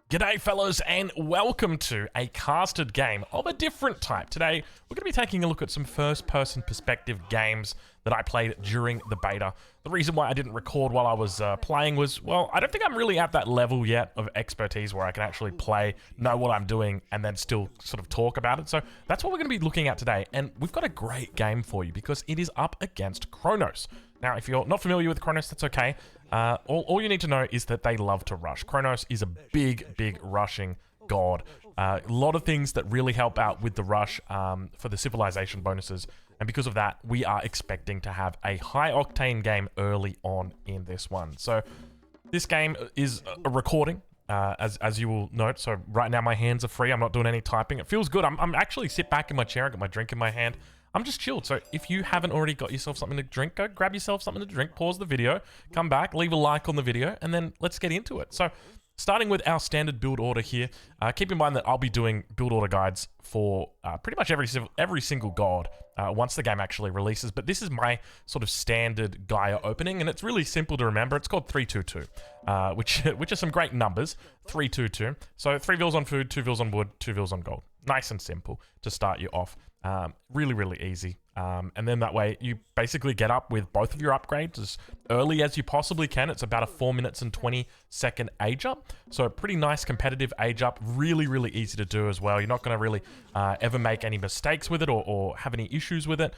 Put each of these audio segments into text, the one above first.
G'day fellas and welcome to a casted game of a different type. Today we're going to be taking a look at some first-person perspective games that I played during the beta. The reason why I didn't record while I was playing was, well, I don't think I'm really at that level yet of expertise where I can actually play, know what I'm doing, and then still sort of talk about it. So that's what we're going to be looking at today, and we've got a great game for you because it is up against Kronos. Now, if you're not familiar with Kronos, that's okay. All you need to know is that they love to rush. Kronos is a big rushing god. A lot of things that really help out with the rush for the civilization bonuses. And because of that, we are expecting to have a high-octane game early on in this one. So this game is a recording, as you will note. So right now my hands are free. I'm not doing any typing. It feels good. I'm actually sit back in my chair. I got my drink in my hand. I'm just chilled. So if you haven't already got yourself something to drink, go grab yourself something to drink, pause the video, come back, leave a like on the video, and then let's get into it. So starting with our standard build order here, keep in mind that I'll be doing build order guides for pretty much every single god once the game actually releases. But this is my sort of standard Gaia opening, and it's really simple to remember. It's called 322, which are some great numbers. 322. So 3 vils on food, 2 vils on wood, 2 vils on gold. Nice and simple to start you off. Really easy. And then that way you basically get up with both of your upgrades as early as you possibly can. It's about a 4 minutes and 20-second age up. So a pretty nice competitive age up. Really easy to do as well. You're not going to really ever make any mistakes with it or have any issues with it.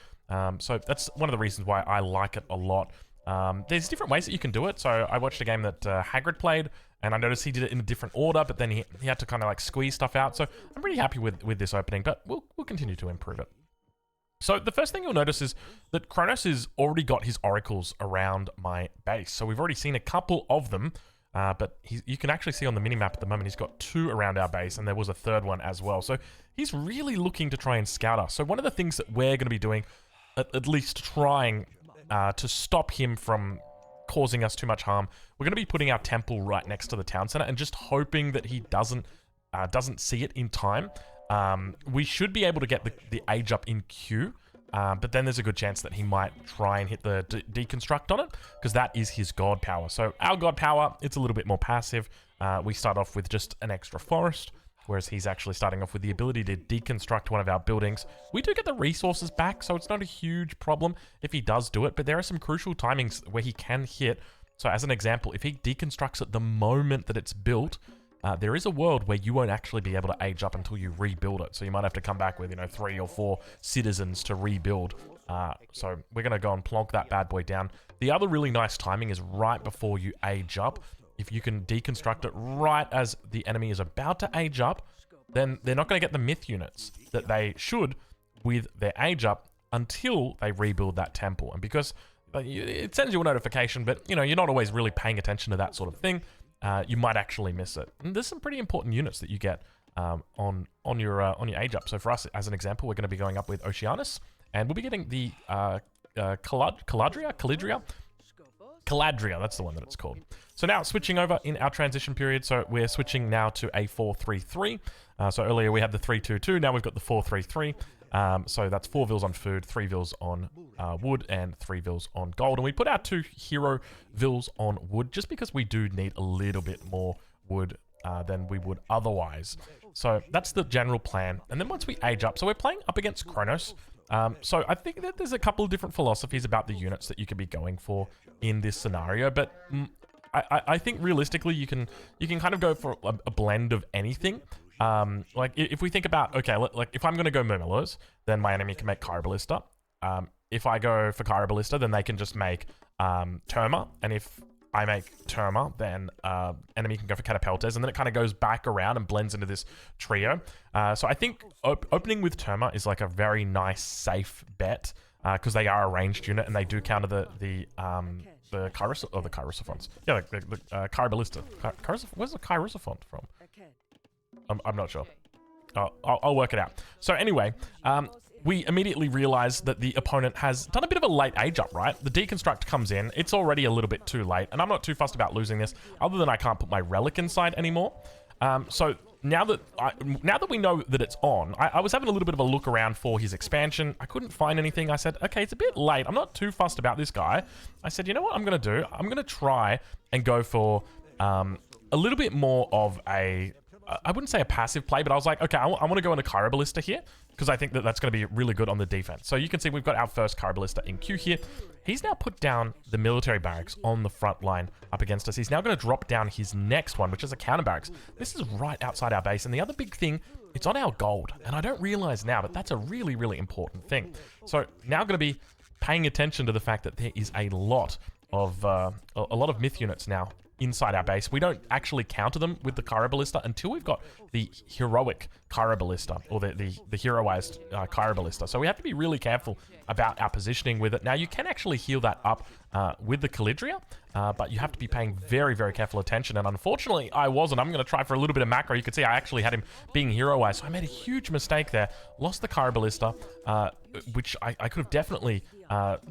So that's one of the reasons why I like it a lot. There's different ways that you can do it. So I watched a game that Hagrid played, and I noticed he did it in a different order, but then he had to kind of like squeeze stuff out. So I'm pretty happy with this opening, but we'll continue to improve it. So the first thing you'll notice is that Kronos has already got his oracles around my base. So we've already seen a couple of them, but you can actually see on the minimap at the moment, he's got 2 around our base, and there was a 3rd one as well. So he's really looking to try and scout us. So one of the things that we're going to be doing, at least trying to stop him from causing us too much harm, we're going to be putting our temple right next to the town center and just hoping that he doesn't see it in time. We should be able to get the age up in queue, but then there's a good chance that he might try and hit the deconstruct on it, because that is his god power. So our god power, it's a little bit more passive. We start off with just an extra forest, whereas he's actually starting off with the ability to deconstruct one of our buildings. We do get the resources back, so it's not a huge problem if he does do it, but there are some crucial timings where he can hit. So as an example, if he deconstructs at the moment that it's built, there is a world where you won't actually be able to age up until you rebuild it. So you might have to come back with, 3 or 4 citizens to rebuild. So we're going to go and plonk that bad boy down. The other really nice timing is right before you age up. If you can deconstruct it right as the enemy is about to age up, then they're not going to get the myth units that they should with their age up until they rebuild that temple. And because it sends you a notification, but you're not always really paying attention to that sort of thing, you might actually miss it. And there's some pretty important units that you get on your age up. So for us, as an example, we're going to be going up with Oceanus, and we'll be getting the Caladria, that's the one that it's called. So now switching over in our transition period, so we're switching now to a 4-3-3. So earlier we had the 3-2-2, now we've got the 4-3-3. So that's 4 vils on food, 3 vils on wood, and 3 vils on gold. And we put our 2 hero vils on wood just because we do need a little bit more wood than we would otherwise. So that's the general plan. And then once we age up, so we're playing up against Kronos. So I think that there's a couple of different philosophies about the units that you could be going for in this scenario, but I think realistically you can kind of go for a blend of anything. Like if we think about, okay, like if I'm going to go Murmillos, then my enemy can make Chiroballista. If I go for Chiroballista, then they can just make Terma, and if I make Terma, then enemy can go for Catapeltes, and then it kind of goes back around and blends into this trio. So I think opening with Terma is like a very nice, safe bet, because they are a ranged unit, and they do counter the Kairos, or the Kairosophons. Yeah, the Chiroballista. Where's the Kairosophont from? I'm not sure. I'll work it out. So anyway, we immediately realize that the opponent has done a bit of a late age up, right? The deconstruct comes in. It's already a little bit too late, and I'm not too fussed about losing this, other than I can't put my relic inside anymore. So now that we know that it's on, I was having a little bit of a look around for his expansion. I couldn't find anything. I said, okay, it's a bit late. I'm not too fussed about this guy. I said, you know what I'm going to do? I'm going to try and go for a little bit more of a I wouldn't say a passive play, but I was like, okay, I want to go into Kyro Ballista here because I think that that's going to be really good on the defense. So you can see we've got our first Kyro Ballista in queue here. He's now put down the military barracks on the front line up against us. He's now going to drop down his next one, which is a counter barracks. This is right outside our base. And the other big thing, it's on our gold. And I don't realize now, but that's a really, really important thing. So now going to be paying attention to the fact that there is a lot of myth units now inside our base. We don't actually counter them with the Kyro Ballista until we've got the heroic Kyro Ballista, or the heroized Kyro Ballista. So we have to be really careful about our positioning with it. Now, you can actually heal that up with the Calidria, but you have to be paying very, very careful attention. And unfortunately, I wasn't. I'm going to try for a little bit of macro. You can see I actually had him being heroized. So I made a huge mistake there. Lost the Kyro Ballista, which I could have definitely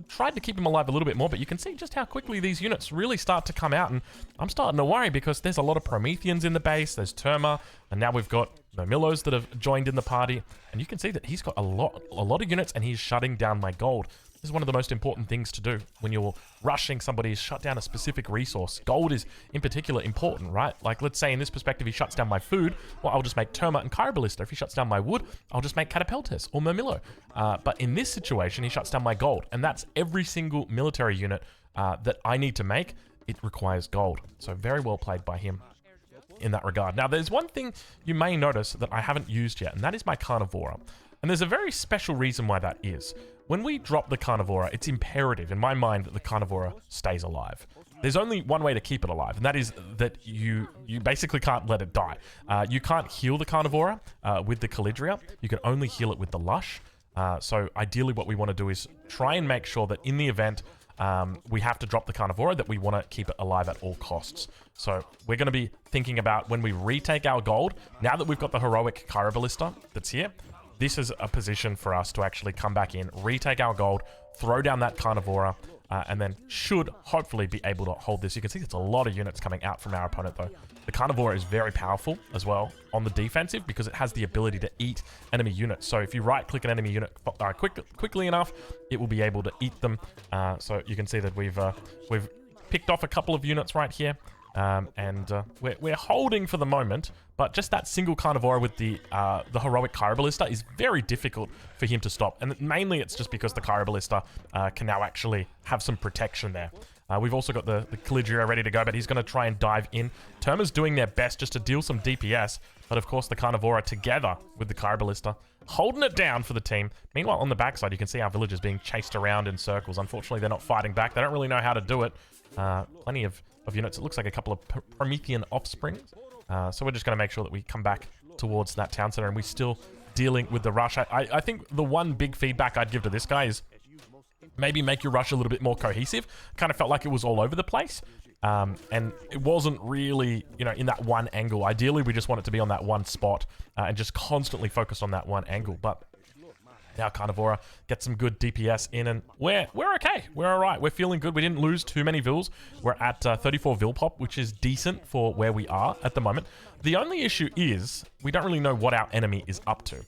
tried to keep him alive a little bit more. But you can see just how quickly these units really start to come out. And I'm starting to worry because there's a lot of Prometheans in the base. There's Terma. And now we've got Nomillos that have joined in the party. And you can see that he's got a lot of units, and he's shutting down my gold. This is one of the most important things to do when you're rushing somebody, is shut down a specific resource. Gold is, in particular, important, right? Like, let's say in this perspective, he shuts down my food. Well, I'll just make Terma and Kyro Ballista. If he shuts down my wood, I'll just make Catapeltis or Murmillo. But in this situation, he shuts down my gold. And that's every single military unit that I need to make. It requires gold. So very well played by him in that regard. Now, there's one thing you may notice that I haven't used yet, and that is my Carnivora. And there's a very special reason why that is. When we drop the Carnivora, it's imperative in my mind that the Carnivora stays alive. There's only one way to keep it alive, and that is that you basically can't let it die. You can't heal the Carnivora with the Calidria. You can only heal it with the Lush. So ideally what we want to do is try and make sure that in the event we have to drop the Carnivora, that we want to keep it alive at all costs. So we're going to be thinking about when we retake our gold, now that we've got the heroic Kyro Ballista that's here, this is a position for us to actually come back in, retake our gold, throw down that Carnivora, and then should hopefully be able to hold this. You can see there's a lot of units coming out from our opponent though. The Carnivora is very powerful as well on the defensive because it has the ability to eat enemy units. So if you right-click an enemy unit quickly enough, it will be able to eat them. So you can see that we've picked off a couple of units right here. We're holding for the moment, but just that single Carnivora with the heroic Kyro Ballista is very difficult for him to stop. And mainly it's just because the Kyro Ballista can now actually have some protection there. We've also got the Calidria ready to go, but he's going to try and dive in. Terma's doing their best just to deal some DPS, but of course the Carnivora together with the Kyro Ballista holding it down for the team. Meanwhile, on the backside, you can see our villagers being chased around in circles. Unfortunately, they're not fighting back. They don't really know how to do it. Plenty of units. It looks like a couple of Promethean offsprings. So we're just going to make sure that we come back towards that town center, and we're still dealing with the rush. I think the one big feedback I'd give to this guy is maybe make your rush a little bit more cohesive. Kind of felt like it was all over the place. And it wasn't really, in that one angle. Ideally, we just want it to be on that one spot and just constantly focus on that one angle. But now Carnivora gets some good DPS in, and we're okay. We're all right. We're feeling good. We didn't lose too many vills. We're at 34 vill pop, which is decent for where we are at the moment. The only issue is we don't really know what our enemy is up to.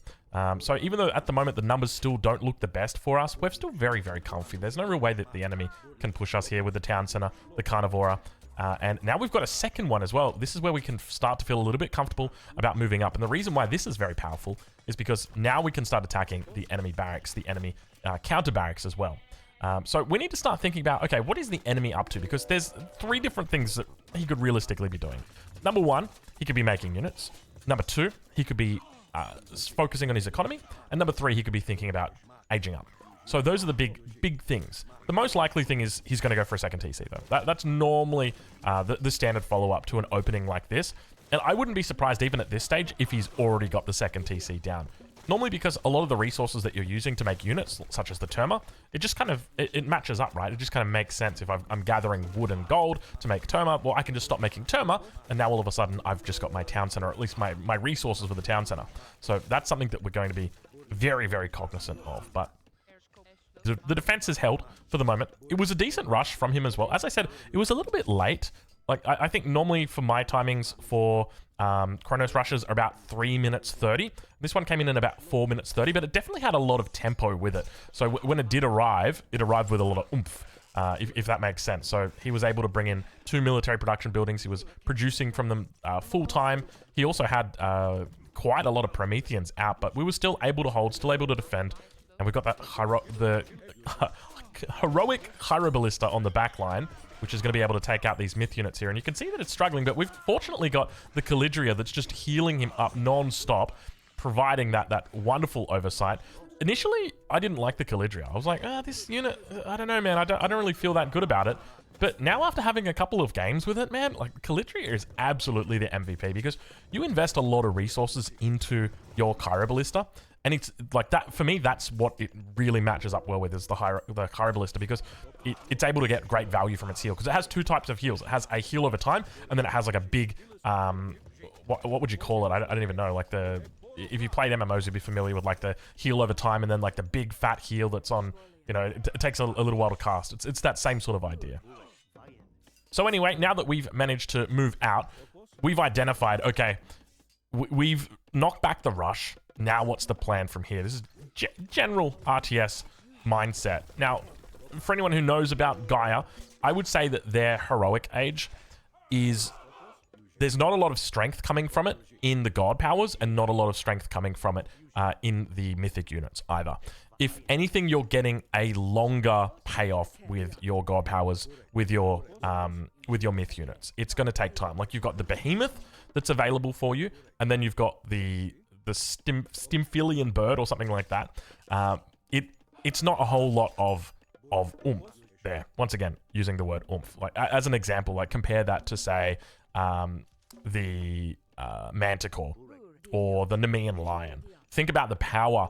So even though at the moment the numbers still don't look the best for us, we're still very, very comfy. There's no real way that the enemy can push us here with the town center, the Carnivora. And now we've got a second one as well. This is where we can start to feel a little bit comfortable about moving up. And the reason why this is very powerful is because now we can start attacking the enemy barracks, the enemy counter barracks as well. So we need to start thinking about, okay, what is the enemy up to? Because there's three different things that he could realistically be doing. Number one, he could be making units. Number two, he could be focusing on his economy. And number three, he could be thinking about aging up. So those are the big things. The most likely thing is he's going to go for a second TC, though. That's normally the standard follow-up to an opening like this. And I wouldn't be surprised even at this stage if he's already got the second TC down. Normally because a lot of the resources that you're using to make units, such as the Terma, it just kind of, it matches up, right? It just kind of makes sense. If I'm gathering wood and gold to make Terma, well, I can just stop making Terma, and now all of a sudden I've just got my town center, or at least my resources for the town center. So that's something that we're going to be very, very cognizant of. But the defense is held for the moment. It was a decent rush from him as well. As I said, it was a little bit late. Like, I think normally for my timings for Kronos rushes are about 3 minutes 30. This one came in about 4 minutes 30, but it definitely had a lot of tempo with it. So when it did arrive, it arrived with a lot of oomph. if that makes sense. So he was able to bring in 2 military production buildings. He was producing from them full time. He also had quite a lot of Prometheans out, but we were still able to hold, still able to defend. And we've got that heroic Hieroballista on the back line, which is going to be able to take out these myth units here. And you can see that it's struggling, but we've fortunately got the Calidria that's just healing him up non-stop, providing that wonderful oversight. Initially, I didn't like the Calidria. I was like, this unit, I don't know, man. I don't really feel that good about it. But now after having a couple of games with it, man, like Calidria is absolutely the MVP because you invest a lot of resources into your Hieroballista. And it's like that, for me, that's what it really matches up well with is the Hieroballista because it's able to get great value from its heal because it has 2 types of heals. It has a heal over time and then it has like a big, what would you call it? I don't even know. Like if you played MMOs, you'd be familiar with like the heal over time and then like the big fat heal that's on, you know, it takes a little while to cast. It's that same sort of idea. So anyway, now that we've managed to move out, we've identified, okay, we've knocked back the rush. Now what's the plan from here? This is general RTS mindset. Now, for anyone who knows about Gaia, I would say that their heroic age is... There's not a lot of strength coming from it in the god powers and not a lot of strength coming from it in the mythic units either. If anything, you're getting a longer payoff with your god powers, with your myth units. It's going to take time. Like you've got the behemoth that's available for you, and then you've got the Stymphalian bird or something like that. It's not a whole lot of oomph there. Once again, using the word oomph. Like as an example, like compare that to say the Manticore or the Nemean lion. Think about the power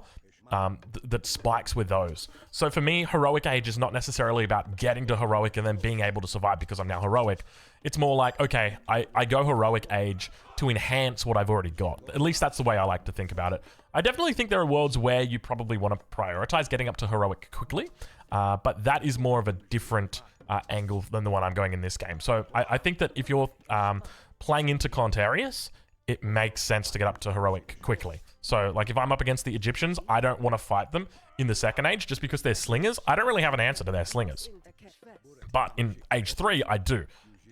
that spikes with those. So for me, heroic age is not necessarily about getting to heroic and then being able to survive because I'm now heroic. It's more like, okay, I go heroic age to enhance what I've already got. At least that's the way I like to think about it. I definitely think there are worlds where you probably want to prioritize getting up to heroic quickly, but that is more of a different angle than the one I'm going in this game. So I think that if you're playing into Contarus, it makes sense to get up to heroic quickly. So, like, if I'm up against the Egyptians, I don't want to fight them in the second age just because they're slingers. I don't really have an answer to their slingers. But in age 3, I do.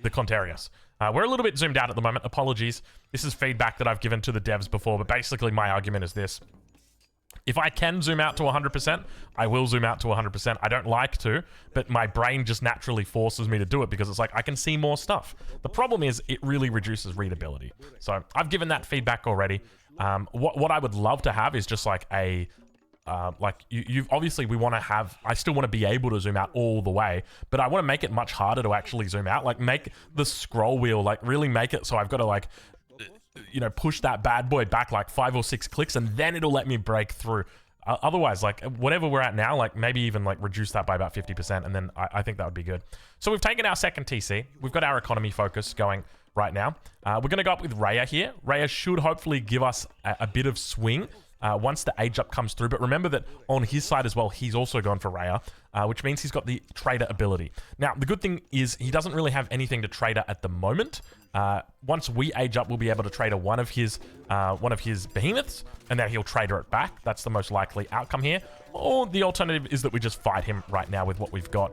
The Contarus. We're a little bit zoomed out at the moment. Apologies. This is feedback that I've given to the devs before, but basically my argument is this. If I can zoom out to 100%, I will zoom out to 100%. I don't like to, but my brain just naturally forces me to do it because it's like I can see more stuff. The problem is it really reduces readability. So I've given that feedback already. What I would love to have is just like a... you've obviously we want to have, I still want to be able to zoom out all the way, but I want to make it much harder to actually zoom out. Like make the scroll wheel, like really make it so I've got to like, you know, push that bad boy back like 5 or 6 clicks and then it'll let me break through. Otherwise, like whatever we're at now, like maybe even like reduce that by about 50% and then I think that would be good. So we've taken our second TC. We've got our economy focus going right now. We're going to go up with Rhea here. Rhea should hopefully give us a bit of swing once the age up comes through. But remember that on his side as well, he's also gone for Rhea, which means he's got the trader ability. Now, the good thing is he doesn't really have anything to trader at the moment. Once we age up, we'll be able to trader one of his behemoths, and then he'll trader it back. That's the most likely outcome here. Or the alternative is that we just fight him right now with what we've got.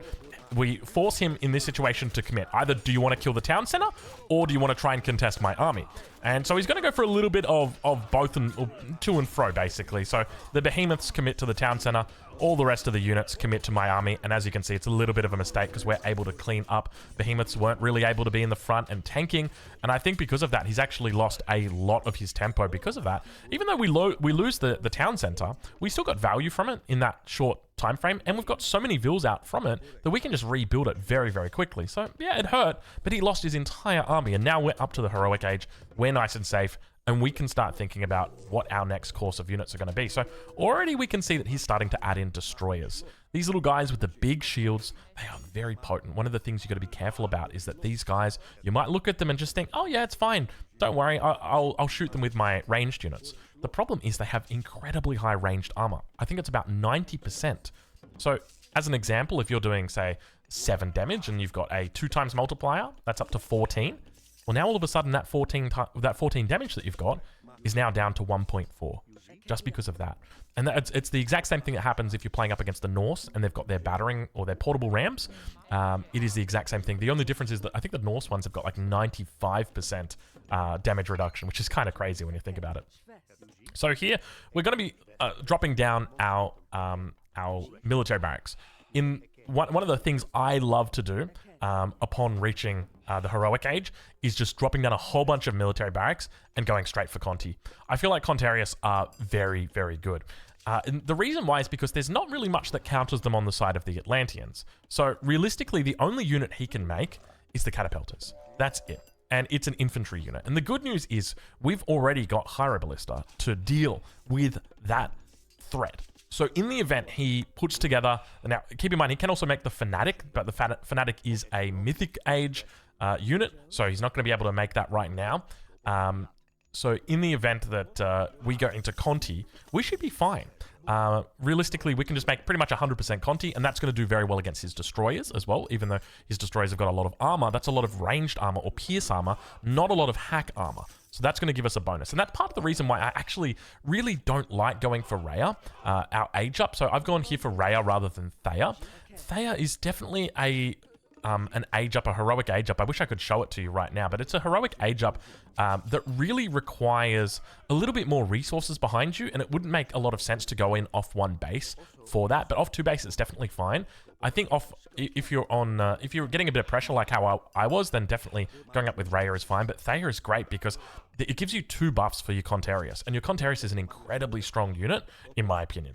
We force him in this situation to commit. Either do you want to kill the town center, or do you want to try and contest my army? And so he's going to go for a little bit of both and to and fro, basically. So the behemoths commit to the town center, all the rest of the units commit to my army. And as you can see, it's a little bit of a mistake because we're able to clean up. Behemoths weren't really able to be in the front and tanking. And I think because of that, he's actually lost a lot of his tempo because of that. Even though we lose the town center, we still got value from it in that short time frame, and we've got so many vills out from it that we can just rebuild it very, very quickly. So yeah, it hurt, but he lost his entire army, and now we're up to the heroic age. We're nice and safe, and we can start thinking about what our next course of units are going to be. So already we can see that he's starting to add in destroyers. These little guys with the big shields, they are very potent. One of the things you got to be careful about is that these guys, you might look at them and just think, oh yeah, it's fine. Don't worry, I'll shoot them with my ranged units. The problem is they have incredibly high ranged armor. I think it's about 90%. So as an example, if you're doing, say, 7 damage and you've got a 2 times multiplier, that's up to 14. Well, now all of a sudden that 14 damage that you've got is now down to 1.4, just because of that. And it's the exact same thing that happens if you're playing up against the Norse and they've got their battering or their portable rams. It is the exact same thing. The only difference is that I think the Norse ones have got like 95% damage reduction, which is kind of crazy when you think about it. So here we're going to be dropping down our military barracks. In one of the things I love to do upon reaching the heroic age is just dropping down a whole bunch of military barracks and going straight for Conti. I feel like Contarius are very, very good. And the reason why is because there's not really much that counters them on the side of the Atlanteans. So realistically, the only unit he can make is the catapulters. That's it. And it's an infantry unit. And the good news is we've already got Hyroballista to deal with that threat. So in the event he puts together, now keep in mind he can also make the Fanatic, but the Fanatic is a Mythic Age unit, so he's not going to be able to make that right now. So in the event that we go into Conti, we should be fine. Realistically, we can just make pretty much 100% Conti, and that's going to do very well against his destroyers as well, even though his destroyers have got a lot of armor. That's a lot of ranged armor or pierce armor, not a lot of hack armor. So that's going to give us a bonus. And that's part of the reason why I actually really don't like going for Rhea, our age up. So I've gone here for Rhea rather than Thea. Thea is definitely an age up, a heroic age up. I wish I could show it to you right now, but it's a heroic age up that really requires a little bit more resources behind you, and it wouldn't make a lot of sense to go in off one base for that, but off two base it's definitely fine. I think off, if you're on, if you're getting a bit of pressure like how I was, then definitely going up with Rhea is fine, but Thea is great because it gives you 2 buffs for your Contarius, and your Contarius is an incredibly strong unit, in my opinion.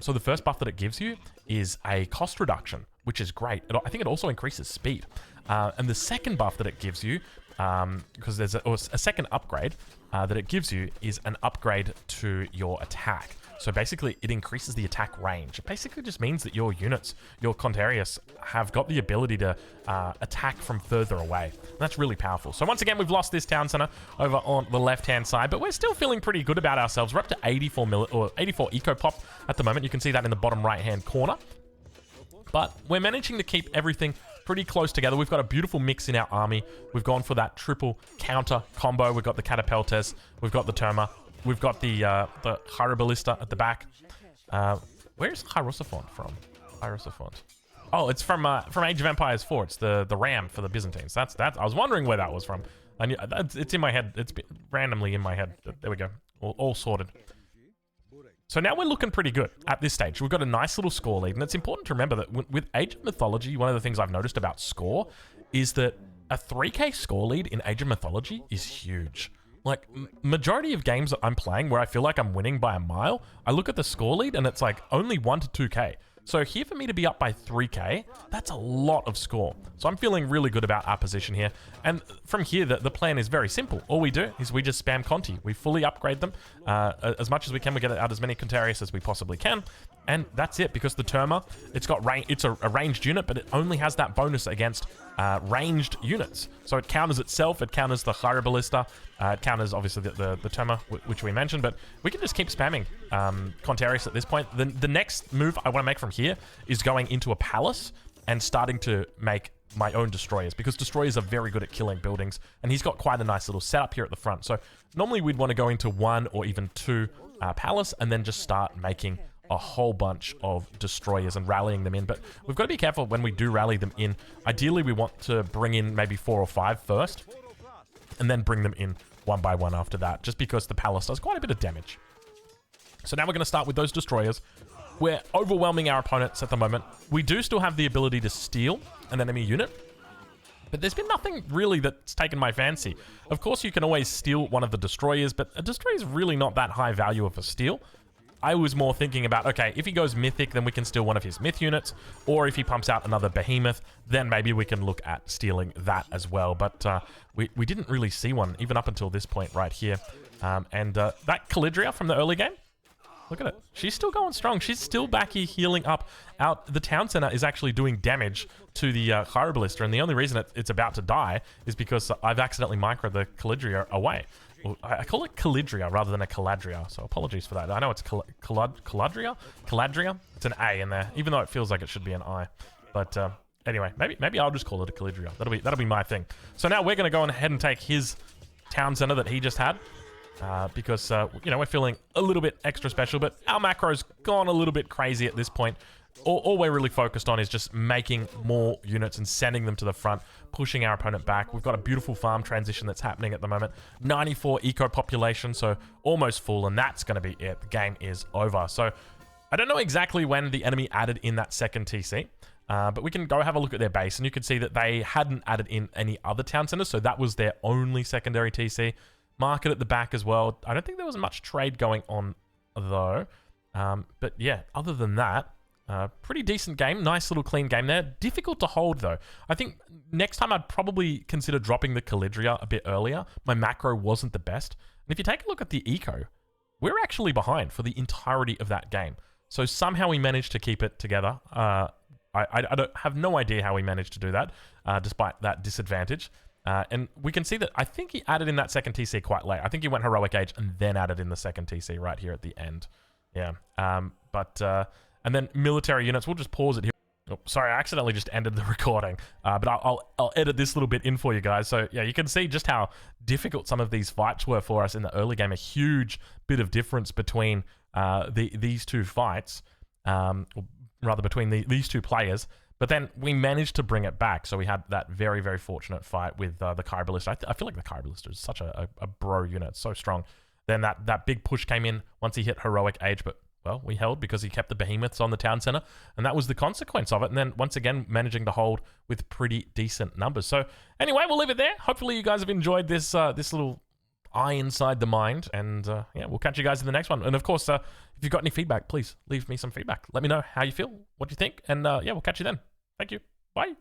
So the first buff that it gives you is a cost reduction, which is great. I think it also increases speed. And the second buff that it gives you, because there's a second upgrade that it gives you, is an upgrade to your attack. So basically, it increases the attack range. It basically just means that your units, your Contarius, have got the ability to attack from further away. And that's really powerful. So once again, we've lost this town center over on the left-hand side, but we're still feeling pretty good about ourselves. We're up to 84 eco pop at the moment. You can see that in the bottom right-hand corner. But we're managing to keep everything pretty close together. We've got a beautiful mix in our army. We've gone for that triple counter combo. We've got the Catapultes. We've got the Terma. We've got the Hyroballista at the back. Where's Hierosophont from? Hierosophont. Oh, it's from Age of Empires 4. It's the ram for the Byzantines. That's I was wondering where that was from. I knew, it's in my head. It's randomly in my head. There we go. All sorted. So now we're looking pretty good at this stage. We've got a nice little score lead, and it's important to remember that with Age of Mythology, one of the things I've noticed about score is that a 3k score lead in Age of Mythology is huge. Like, majority of games that I'm playing where I feel like I'm winning by a mile, I look at the score lead and it's like only 1 to 2k. So here for me to be up by 3k, that's a lot of score. So I'm feeling really good about our position here. And from here, the plan is very simple. All we do is we just spam Conti. We fully upgrade them as much as we can. We get out as many Contarius as we possibly can. And that's it, because the Terma, it's a ranged unit, but it only has that bonus against ranged units. So it counters itself, it counters the Hyroballista, it counters obviously the Terma, which we mentioned, but we can just keep spamming Contarius at this point. The next move I want to make from here is going into a palace and starting to make my own destroyers, because destroyers are very good at killing buildings, and he's got quite a nice little setup here at the front. So normally we'd want to go into 1 or even 2 palace and then just start making a whole bunch of destroyers and rallying them in. But we've got to be careful when we do rally them in. Ideally, we want to bring in maybe 4 or 5 first, and then bring them in 1 by 1 after that, just because the palace does quite a bit of damage. So now we're going to start with those destroyers. We're overwhelming our opponents at the moment. We do still have the ability to steal an enemy unit, but there's been nothing really that's taken my fancy. Of course, you can always steal one of the destroyers, but a destroyer is really not that high value of a steal. I was more thinking about, okay, if he goes mythic, then we can steal one of his myth units, or if he pumps out another behemoth, then maybe we can look at stealing that as well. But we didn't really see one, even up until this point right here. That Calidria from the early game, look at it. She's still going strong. She's still back here healing up. The town center is actually doing damage to the Hyroballista, and the only reason it's about to die is because I've accidentally microed the Calidria away. I call it Calidria rather than a Caladria, so apologies for that. I know it's Caladria? Caladria? It's an A in there, even though it feels like it should be an I. But anyway, maybe I'll just call it a Calidria. That'll be my thing. So now we're going to go ahead and take his town center that he just had. Because, you know, we're feeling a little bit extra special, but our macro's gone a little bit crazy at this point. All we're really focused on is just making more units and sending them to the front, pushing our opponent back. We've got a beautiful farm transition that's happening at the moment. 94 eco population, so almost full, and that's going to be it. The game is over. So I don't know exactly when the enemy added in that second TC, but we can go have a look at their base, and you can see that they hadn't added in any other town centers, so that was their only secondary TC. Market at the back as well. I don't think there was much trade going on, though. But yeah, other than that, pretty decent game. Nice little clean game there. Difficult to hold, though. I think next time I'd probably consider dropping the Calidria a bit earlier. My macro wasn't the best. And if you take a look at the eco, we're actually behind for the entirety of that game. So somehow we managed to keep it together. I don't have no idea how we managed to do that, despite that disadvantage. And we can see that I think he added in that second TC quite late. I think he went Heroic Age and then added in the second TC right here at the end. Yeah. And then military units, we'll just pause it here. Oh, sorry, I accidentally just ended the recording. But I'll edit this little bit in for you guys. So yeah, you can see just how difficult some of these fights were for us in the early game. A huge bit of difference between these two fights, or rather between these two players. But then we managed to bring it back. So we had that very, very fortunate fight with the Kyber Ballista. I feel like the Kyber Ballista is such a bro unit. It's so strong. Then that big push came in once he hit Heroic Age. But, well, we held because he kept the behemoths on the town center. And that was the consequence of it. And then, once again, managing to hold with pretty decent numbers. So, anyway, we'll leave it there. Hopefully you guys have enjoyed this little eye inside the mind. And, yeah, we'll catch you guys in the next one. And, of course, if you've got any feedback, please leave me some feedback. Let me know how you feel, what you think. And, yeah, we'll catch you then. Thank you. Bye.